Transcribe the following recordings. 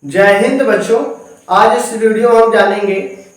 जय हिंद बच्चों। आज इस वीडियो में हम जानेंगे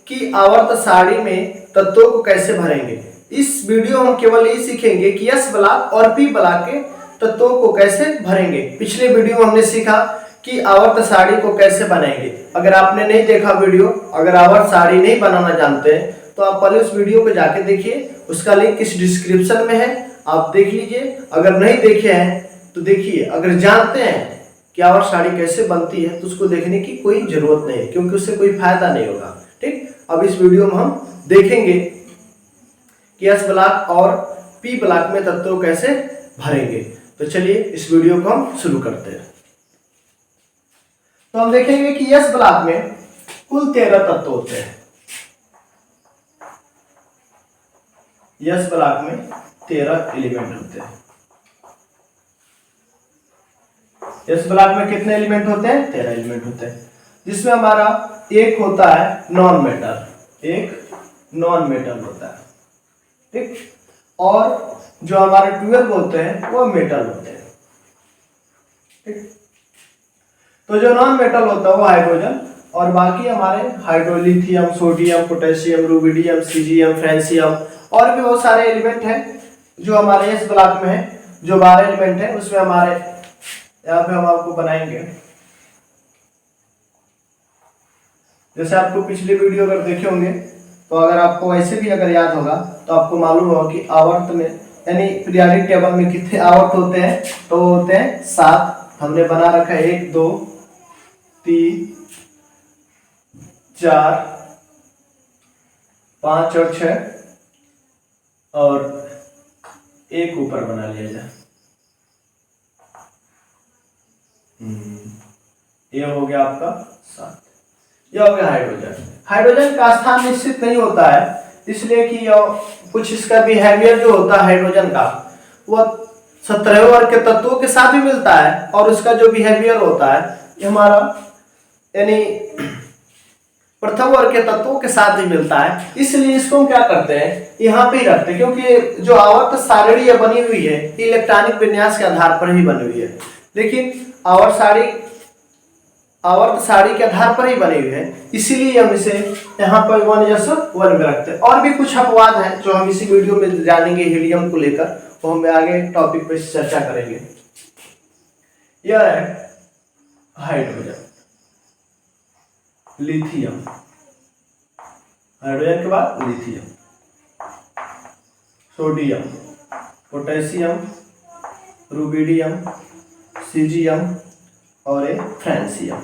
कि आवर्त सारणी में तत्वों को कैसे भरेंगे। इस वीडियो में हम केवल ये सीखेंगे कि एस ब्लॉक और पी ब्लॉक के तत्वों को कैसे भरेंगे। पिछले वीडियो में हमने सीखा कि आवर्त सारणी को कैसे बनाएंगे। अगर आपने नहीं देखा वीडियो, अगर आवर्त सारणी नहीं बनाना जानते हैं तो आप पहले उस वीडियो को जाके देखिए, उसका लिंक इस डिस्क्रिप्शन में है, आप देख लीजिए। अगर नहीं देखे हैं तो देखिए। अगर जानते हैं कि आवर्त सारणी कैसे बनती है तो उसको देखने की कोई जरूरत नहीं है, क्योंकि उससे कोई फायदा नहीं होगा। ठीक, अब इस वीडियो में हम देखेंगे कि एस ब्लॉक और पी ब्लॉक में तत्वों कैसे भरेंगे। तो चलिए इस वीडियो को हम शुरू करते हैं। तो हम देखेंगे कि एस ब्लॉक में कुल 13 तत्व होते हैं। एस ब्लॉक में 13 एलिमेंट होते हैं। इस ब्लॉक में कितने एलिमेंट होते हैं? 13 एलिमेंट होते हैं, जिसमें हमारा एक होता है नॉन मेटल, एक नॉन मेटल होता है। ठीक, और जो हमारे 12 होते हैं वो मेटल होते हैं। ठीक, तो जो नॉन मेटल होता है वो हाइड्रोजन, और बाकी हमारे हाइड्रोलिथियम, sodium, potassium, rubidium, caesium, francium और भी बहुत सारे एलिमेंट हैं जो हमारे इस ब्लॉक में है। जो 12 एलिमेंट है उसमें हमारे यहाँ पे हम आपको बनाएंगे। जैसे आपको पिछले वीडियो अगर देखे होंगे तो अगर आपको वैसे भी अगर याद होगा तो आपको मालूम होगा कि आवर्त में यानी पीरियोडिक टेबल में कितने आवर्त होते हैं, तो होते हैं 7। हमने बना रखा है 1 2 3 4 5 और 6 और एक ऊपर बना लिया जाए। ये हो गया आपका 7। ये हो गया हाइड्रोजन। हाइड्रोजन का स्थान निश्चित नहीं होता है, इसलिए कि कुछ इसका बिहेवियर जो होता है हाइड्रोजन का वो 17वें वर्ग के तत्वों के साथ भी मिलता है, और उसका जो बिहेवियर होता है ये हमारा यानी प्रथम वर्ग के तत्वों के साथ ही मिलता है। इसलिए इसको हम क्या करते हैं, यहाँ पे ही रखते हैं, क्योंकि जो आवर्त सारणी बनी हुई है इलेक्ट्रॉनिक विन्यास के आधार पर ही बनी हुई है। लेकिन आवर्त सारणी के आधार पर ही बनी हुई है, इसीलिए हम इसे यहाँ पर 1:1 में रखते हैं। और भी कुछ अपवाद हैं जो हम इसी वीडियो में जानेंगे हीलियम को लेकर, वो हम आगे टॉपिक पे चर्चा करेंगे। यह है हाइड्रोजन, लिथियम, हाइड्रोजन के बाद lithium, sodium, potassium, rubidium, caesium और एक फ्रांसियम।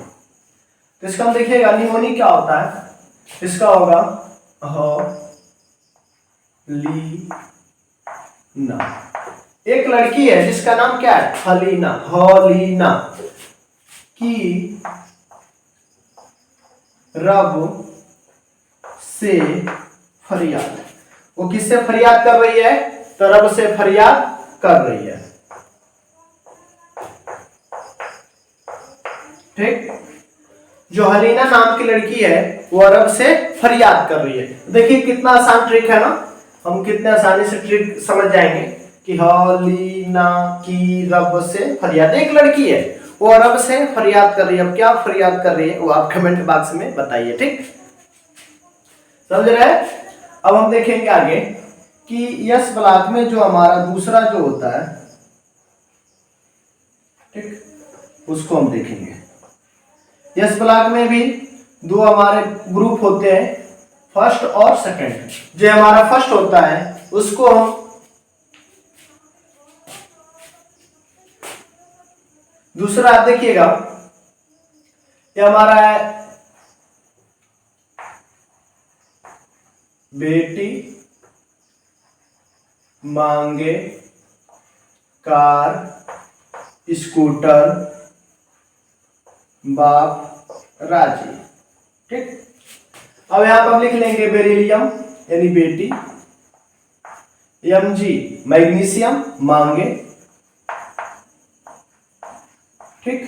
तो इसका हम देखिएगा निमोनिक क्या होता है। इसका होगा हलीना। एक लड़की है जिसका नाम क्या है? हलीना। हलीना की रब से फरियाद। वो किससे फरियाद कर रही है? तो रब से फरियाद कर रही है। ठीक, जो हलीना नाम की लड़की है वो रब से फरियाद कर रही है। देखिए कितना आसान ट्रिक है ना, हम कितने आसानी से ट्रिक समझ जाएंगे कि हलीना की रब से फरियाद। एक लड़की है वो रब से फरियाद कर रही है। अब क्या फरियाद कर रही है वो आप कमेंट बॉक्स में बताइए। ठीक, समझ रहे हैं? अब हम देखेंगे आगे कि यस ब्लॉक में जो हमारा दूसरा जो होता है, ठीक, उसको हम देखेंगे। यस ब्लॉक में भी दो हमारे ग्रुप होते हैं, फर्स्ट और सेकंड। जो हमारा फर्स्ट होता है उसको हम दूसरा, आप देखिएगा ये हमारा है बेटी मांगे कार, स्कूटर, बाप राजी। ठीक, अब यहां पर हम लिख लेंगे बेरिलियम यानी बेटी, Mg मैग्नीशियम मांगे, ठीक,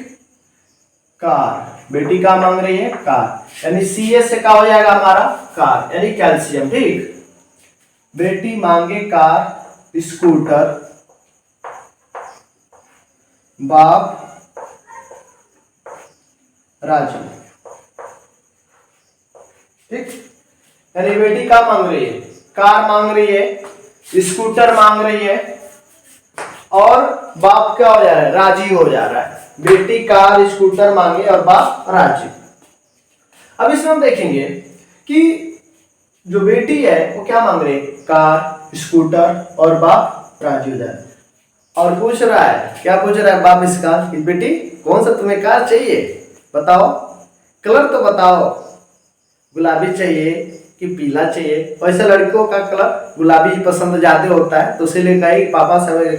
कार बेटी का मांग रही है कार, यानी Ca से क्या हो जाएगा हमारा? कार यानी कैल्शियम। ठीक, बेटी मांगे कार, स्कूटर, बाप राजू। ठीक, यानी बेटी क्या मांग रही है? कार मांग रही है, स्कूटर मांग रही है, और बाप क्या हो जा रहा है? राजी हो जा रहा है। बेटी कार स्कूटर मांगे और बाप राजी। अब इसमें हम देखेंगे कि जो बेटी है वो क्या मांग रही है? कार स्कूटर, और बाप राजी हो जा रहा है। और पूछ रहा है, क्या पूछ रहा है बाप इसका? कि बेटी कौन सा तुम्हें कार चाहिए, बताओ, कलर तो बताओ, गुलाबी चाहिए कि पीला चाहिए? वैसे लड़कियों का कलर गुलाबी पसंद ज्यादा होता है, तो इसीलिए कही पापा से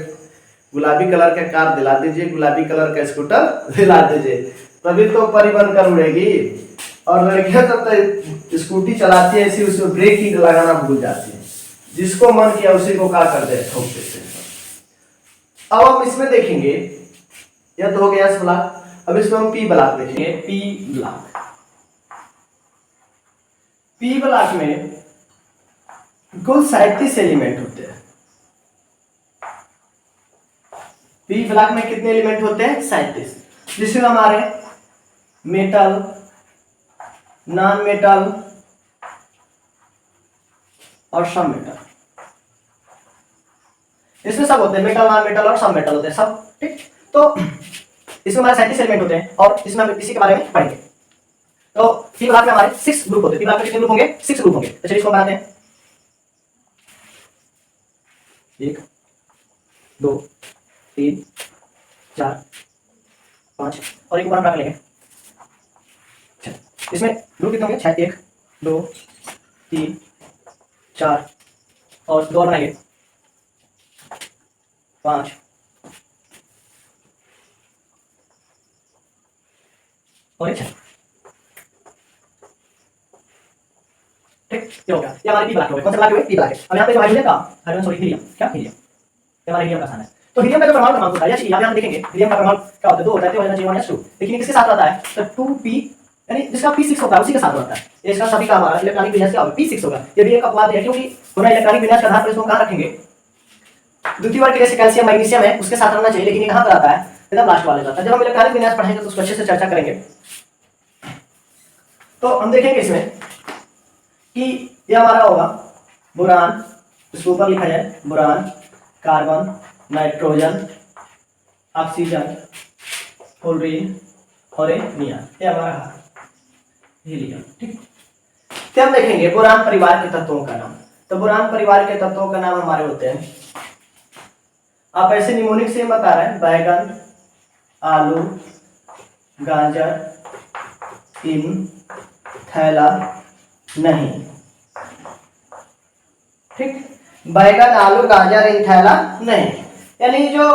गुलाबी कलर का कार दिला दीजिए, गुलाबी कलर का स्कूटर दिला दीजिए, तभी तो परी बनकर उड़ेगी। और लड़कियां तो स्कूटी चलाती है ऐसी, उसमें ब्रेक ही लगाना भूल जाती है, जिसको मन किया उसी को क्या कर दे, ठोक देते हैं। अब हम इसमें देखेंगे, यह तो हो गया एस ब्लॉक। अब इसमें हम पी ब्लॉक देखेंगे। पी ब्लॉक, पी ब्लॉक में कुल 37 एलिमेंट होते हैं। पी ब्लॉक में कितने एलिमेंट होते हैं? 37, जिसमें हमारे मेटल, नॉन मेटल और सब मेटल, इसमें सब होते हैं, मेटल, नॉन मेटल और सब मेटल होते हैं सब। ठीक, तो इसमें हमारे 37 एलिमेंट होते हैं और इसमें हम इसी के बारे में पढ़ेंगे। तो पी ब्लॉक में हमारे 6 ग्रुप होते हैं। पी ब्लॉक में कितने ग्रुप होंगे? 6 ग्रुप होंगे। तो चलिए इसको बनाते हैं। 1 2 3 4 5 और एक ऊपर हम रख लेंगे। इसमें ग्रुप कितने होंगे? 1 2 3 4 और 2 बनाएंगे 5 और 6। ठीक, ये हो गया। ये हमारे पी ब्लॉक हो गए। कौन सा ब्लॉक है? पी ब्लॉक है। अब यहाँ पे जो हाइड्रोजन का, हाइड्रोजन सॉरी हीलियम, क्या हीलियम, ये हमारा हीलियम का स्थान है। तो हीलियम का जो परमाणु क्रमांक होता है, यहाँ पे हम देखेंगे हीलियम का परमाणु क्या होता है? 2 होता है, तो होना चाहिए 1s2, लेकिन ये किसके साथ रहता है? तो 2p, यानी जिसका p6 होता है उसी के साथ रहता है। ये इसका सभी का हमारा इलेक्ट्रॉनिक विन्यास क्या होगा? p6 होगा। ये भी एक अपवाद है, क्योंकि दोनों इलेक्ट्रॉनिक विन्यास के आधार पर इसको कहां रखेंगे? द्वितीय वर्ग के जैसे कैल्शियम मैग्नीशियम है उसके साथ रहना चाहिए, लेकिन ये कहां पर आता है? एकदम लास्ट वाले जाता है। जब हम इलेक्ट्रॉनिक विन्यास पढ़ेंगे तो उसको अच्छे से चर्चा करेंगे। तो हम देखेंगे इसमें कि ये हमारा होगा बोरान, इसके ऊपर लिखा है boron, carbon, nitrogen, oxygen, fluorine और नियॉन, ये हमारा हीलियम। ठीक, तो हम देखेंगे बोरान परिवार के तत्वों का नाम। तो बोरान परिवार के तत्वों का नाम हमारे होते हैं, आप ऐसे निमोनिक से बता रहे हैं, बैगन, आलू, गाजर, इन, थैला, नहीं। ठीक, बैगन, आलू, गाजर, इन, थैला, नहीं, यानी जो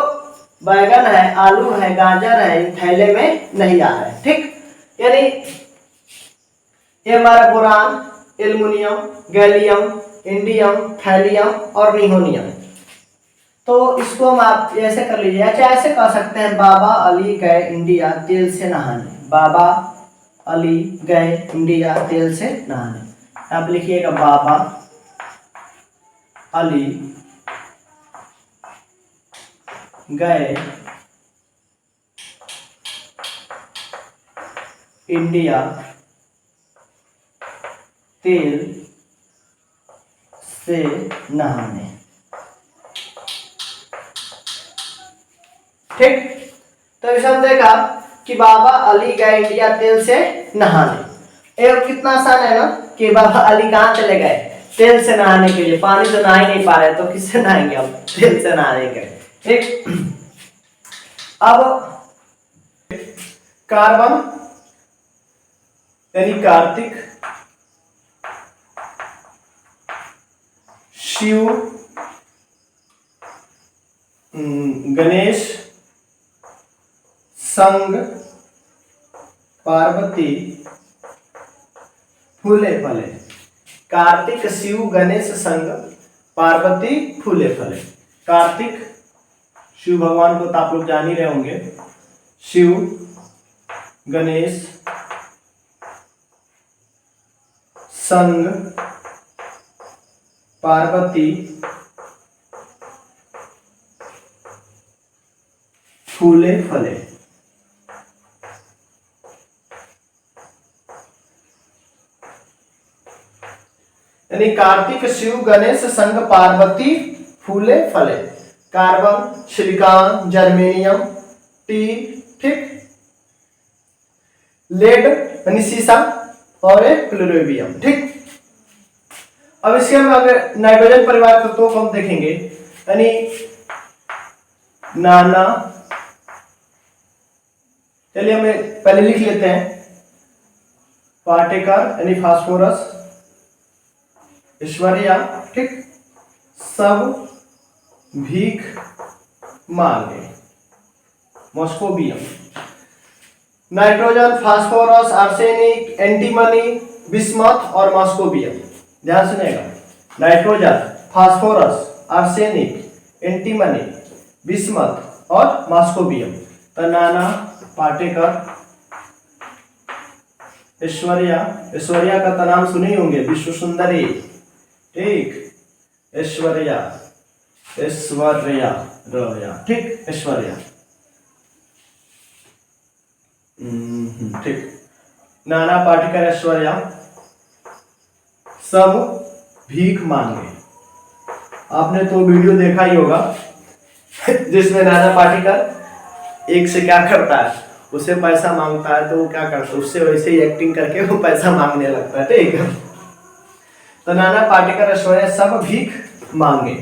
बैगन है, आलू है, गाजर है, इन थैले में नहीं आ रहा है। ठीक, यानी ये हमारा boron, aluminium, gallium, indium, thallium और नियोनियम। तो इसको हम आप ऐसे कर लीजिए, अच्छा ऐसे कह सकते हैं, बाबा अली गए इंडिया तेल से नहाने। बाबा अली गए इंडिया तेल से नहाने। आप लिखिएगा बाबा अली गए इंडिया तेल से नहाने। ठीक, तो इसे हम देखा कि बाबा अली गए इंडिया तेल से नहाने। एक कितना आसान है ना, कि बाबा अली कहाँ चले गए? तेल से नहाने के लिए। पानी से नहा ही नहीं पा रहे तो किससे नहाएंगे हम? तेल से नहाने के। ठीक, अब कार्बन यानी कार्तिक, शिव, गणेश, संग, पार्वती, फूले फले। कार्तिक, शिव, गणेश, संग, पार्वती, फूले फले। कार्तिक शिव भगवान को तो आप लोग जान ही रहे होंगे। शिव, गणेश, संग, पार्वती, फूले फले। यानी कार्तिक शिव गणेश संग पार्वती फूले फले। कार्बन, सिलिकॉन, जर्मेनियम, टीन, ठीक, लेड यानी सीसा और एक प्लूटोनियम, ठीक। अब इसके हम अगर नाइट्रोजन परिवार तत्वों को हम देखेंगे, यानी नाना, चलिए हमें पहले लिख लेते हैं, पार्टिकल यानी फास्फोरस, ईश्वरिया, ठीक, सब भीख मांगे, moscovium. Nitrogen, phosphorus, arsenic, antimony, bismuth और मॉस्कोबियम। ध्यान सुनिएगा, nitrogen, phosphorus, arsenic, antimony, bismuth और मॉस्कोबियम। तो नाना, पार्टिकल, ऐश्वर्या, ऐश्वर्या का तो नाम सुने होंगे, विश्व सुंदरी, ठीक, ऐश्वर्या, ऐश्वर्या, ठीक, ऐश्वर्या, ठीक, नाना, पार्टिकल, ऐश्वर्या, सब भीख मांगे। आपने तो वीडियो देखा ही होगा जिसमें नाना पार्टिकल एक से क्या करता है, उसे पैसा मांगता है, तो वो क्या करता है, उससे वैसे ही एक्टिंग करके वो पैसा मांगने लगता है, ठीक है। तो नाना पार्टिकल, ऐश्वर्या, सब भीख मांगे।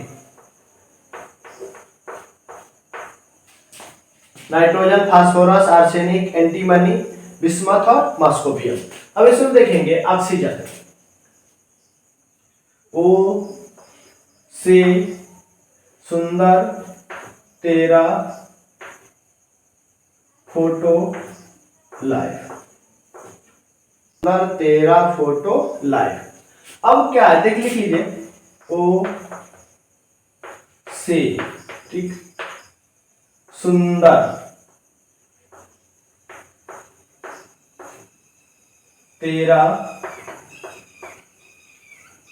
Nitrogen, phosphorus, arsenic, antimony, bismuth और मॉस्कोबियम। अब इसमें देखेंगे ऑक्सीजन, ओ से सुंदर तेरा फोटो लाइव, सुंदर तेरा फोटो लाइव। अब क्या है, देख लिख लीजिए, ओ से, ठीक, सुंदर तेरा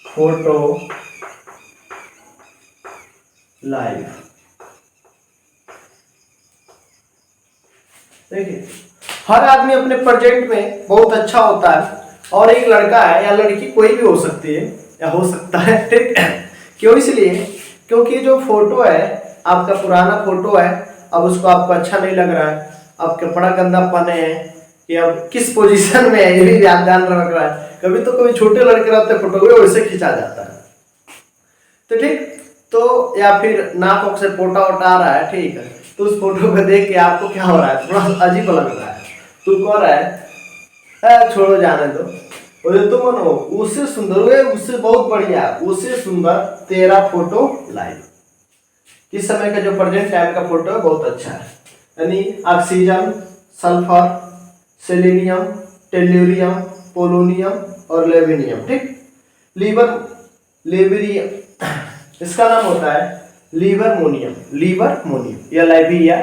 फोटो लाइव। देखिए, हर आदमी अपने प्रोजेक्ट में बहुत अच्छा होता है, और एक लड़का है या लड़की कोई भी हो सकती है या हो सकता है, ठीक। क्यों, इसलिए क्योंकि जो फोटो है आपका पुराना फोटो है, अब उसको आपको अच्छा नहीं लग रहा है, अब कपड़ा गंदा पहने हैं, कि अब किस पोजीशन में है ये भी ध्यान रख रहा है। कभी तो कभी छोटे लड़के रहते फोटो को वैसे खींचा जाता है, तो ठीक, तो या फिर नाक से पोटा वोटा आ रहा है, ठीक है, तो उस फोटो को देख के आपको क्या हो रहा है, थोड़ा अजीब लग रहा है, तो कह रहा है छोड़ो जाने दो, तो मनो उससे सुंदर है, उससे बहुत बढ़िया, उससे सुंदर तेरा फोटो लाइव। इस समय का जो प्रेजेंट टाइम का फोटो है बहुत अच्छा है, यानी oxygen, sulphur, selenium, tellurium, polonium और लेवेनियम, ठीक। लेबरियम इसका नाम होता है लिबरमोनियम, या लाइबिया।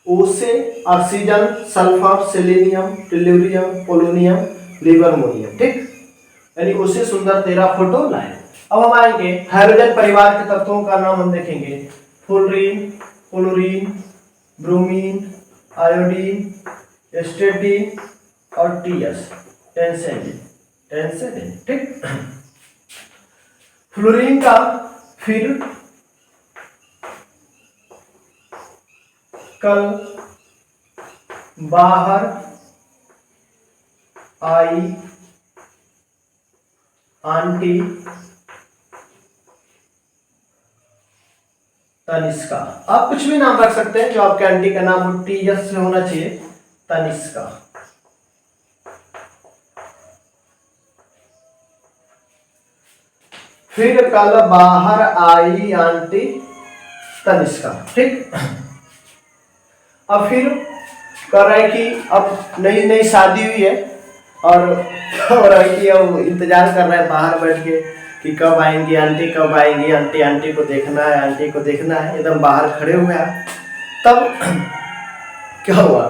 ओ से oxygen, sulphur, selenium, tellurium, polonium, livermorium, ठीक, यानी उससे सुंदर तेरा फोटो लाइव। अब हम आएंगे हाइड्रोजन परिवार के तत्वों का नाम हम देखेंगे, फ्लोरीन, क्लोरीन, ब्रोमीन, आयोडीन, एस्टेटिन और टीएस, टेंसेडिन, ठीक। फ्लोरीन का फिर कल बाहर आई आंटी तनिष्का। आप कुछ भी नाम रख सकते हैं, जो आपके आंटी का नाम हो, टीएस से होना चाहिए, तनिष्का। फिर कल बाहर आई आंटी तनिष्का, ठीक। अब फिर कर रहा है कि अब नई नई शादी हुई है, और कि अब इंतजार कर रहा है बाहर बैठ के कि कब आएंगी आंटी, कब आएंगी आंटी, आंटी को देखना है, आंटी को देखना है, एकदम बाहर खड़े हुए हैं। तब क्या हुआ,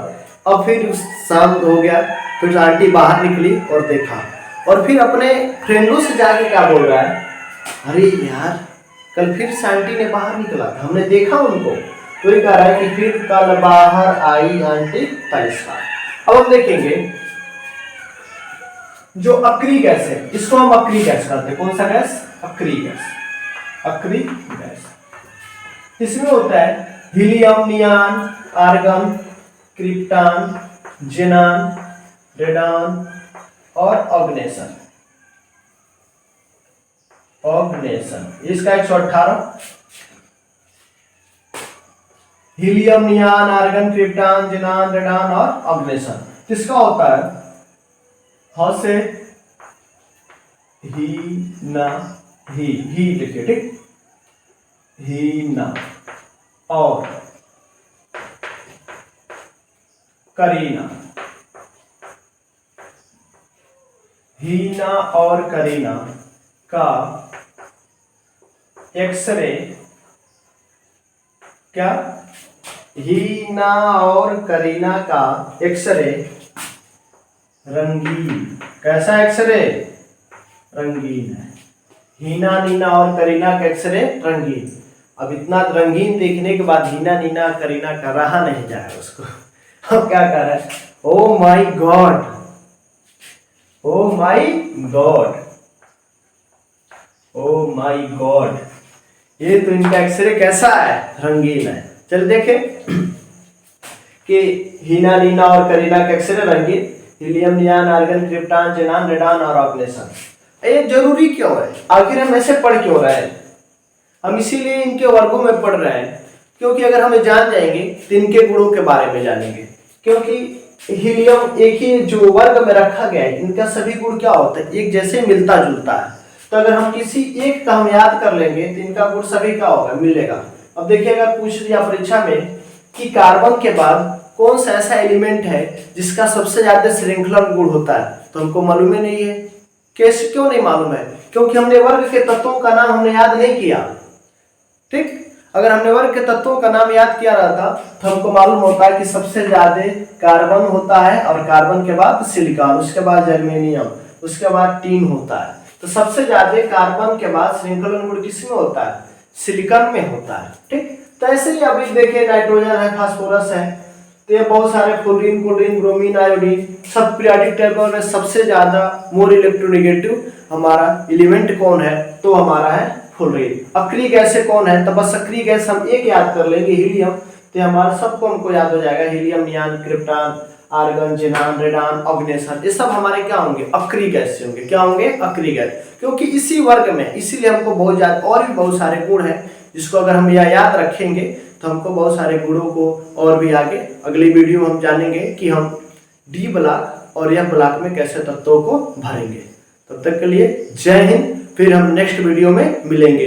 अब फिर शाम हो गया, फिर आंटी बाहर निकली और देखा, और फिर अपने फ्रेंडों से जाके क्या बोल रहा है, अरे यार कल फिर से आंटी ने बाहर निकला था, हमने देखा उनको। तो ये कह रहा है कि फिर कल बाहर आई आंटी तनिष्का। अब हम देखेंगे जो अक्री गैस है, इसको हम अक्री गैस कहते हैं। कौन सा गैस? अक्री गैस। अक्री गैस इसमें होता है helium, neon, argon, krypton, xenon, radon और ऑर्गेनेशन। इसका 118 helium, neon, argon, krypton, xenon, radon और ऑर्गेनेशन। किसका होता है? ह से ही ना ही लिखिए, ठीक, ही ना और करीना। हीना और करीना का एक्सरे क्या? हीना और करीना का एक्सरे रंगीन। कैसा एक्सरे? रंगीन है। हीना, नीना और करीना का एक्सरे रंगीन। अब इतना रंगीन देखने के बाद हीना, नीना, करीना का रहा नहीं जाए उसको। अब क्या कर रहा है? ओ माई गॉड, ओ माई गॉड, ओ माई गॉड, ये तो इनका एक्सरे कैसा है? रंगीन है। चल देखें कि हीना, नीना और करीना का एक्सरे रंगीन। Helium, neon, argon, krypton, xenon, radon और ऑर्गेनेशन। ये जरूरी क्यों है? आखिर हम ऐसे पढ़ क्यों रहे हैं? हम इसीलिए इनके वर्गों में पढ़ रहे हैं क्योंकि अगर हमें जान जाएंगे तो इनके गुणों के बारे में जानेंगे। क्योंकि हीलियम एक ही जो वर्ग में रखा गया है, इनका सभी गुण क्या होता है? एक जैसे मिलता जुलता है। तो अगर हम किसी एक का हम याद कर लेंगे तो इनका गुण सभी का होगा, मिलेगा। अब देखिए, अगर पूछ दिया परीक्षा में कि कार्बन के बाद कौन सा ऐसा एलिमेंट है जिसका सबसे ज्यादा श्रृंखलन गुण होता है, तो हमको मालूम ही नहीं है। कैसे? क्यों नहीं मालूम है? क्योंकि हमने वर्ग के तत्वों का नाम हमने याद नहीं किया, ठीक। अगर हमने वर्ग के तत्वों का नाम याद किया रहता तो हमको मालूम होता है कि सबसे ज्यादा कार्बन होता है और कार्बन के बाद सिलिकॉन, उसके बाद जर्मेनियम, उसके बाद टीन होता है। तो सबसे ज्यादा कार्बन के बाद श्रृंखलन गुण किसमें होता है? सिलिकॉन में होता है, ठीक। तो ऐसे ही अभी देखिए, नाइट्रोजन है, फास्फोरस है, तो ये बहुत सारे फ्लोरीन, क्लोरीन, ब्रोमीन, आयोडीन, सब पीरियोडिक टेबल में सबसे ज्यादा मोर इलेक्ट्रोनेगेटिव हमारा एलिमेंट कौन है? तो हमारा है फ्लोरीन। अक्री गैस से कौन है? तो बस अक्री गैस हम एक याद कर लेंगे, हीलियम। तो हमारा सबको हमको याद हो जाएगा, helium, neon, krypton, argon, xenon, radon, oganesson. ये सब हमारे क्या होंगे? अक्री गैस से होंगे। क्या होंगे? अक्री गैस। क्योंकि इसी वर्ग में, इसीलिए हमको बहुत ज्यादा और भी बहुत सारे गुण हैं जिसको अगर हम यह याद रखेंगे तो हमको बहुत सारे गुणों को और भी आगे अगली वीडियो में हम जानेंगे कि हम डी ब्लॉक और एफ ब्लॉक में कैसे तत्वों को भरेंगे। तब तक के लिए जय हिंद। फिर हम नेक्स्ट वीडियो में मिलेंगे।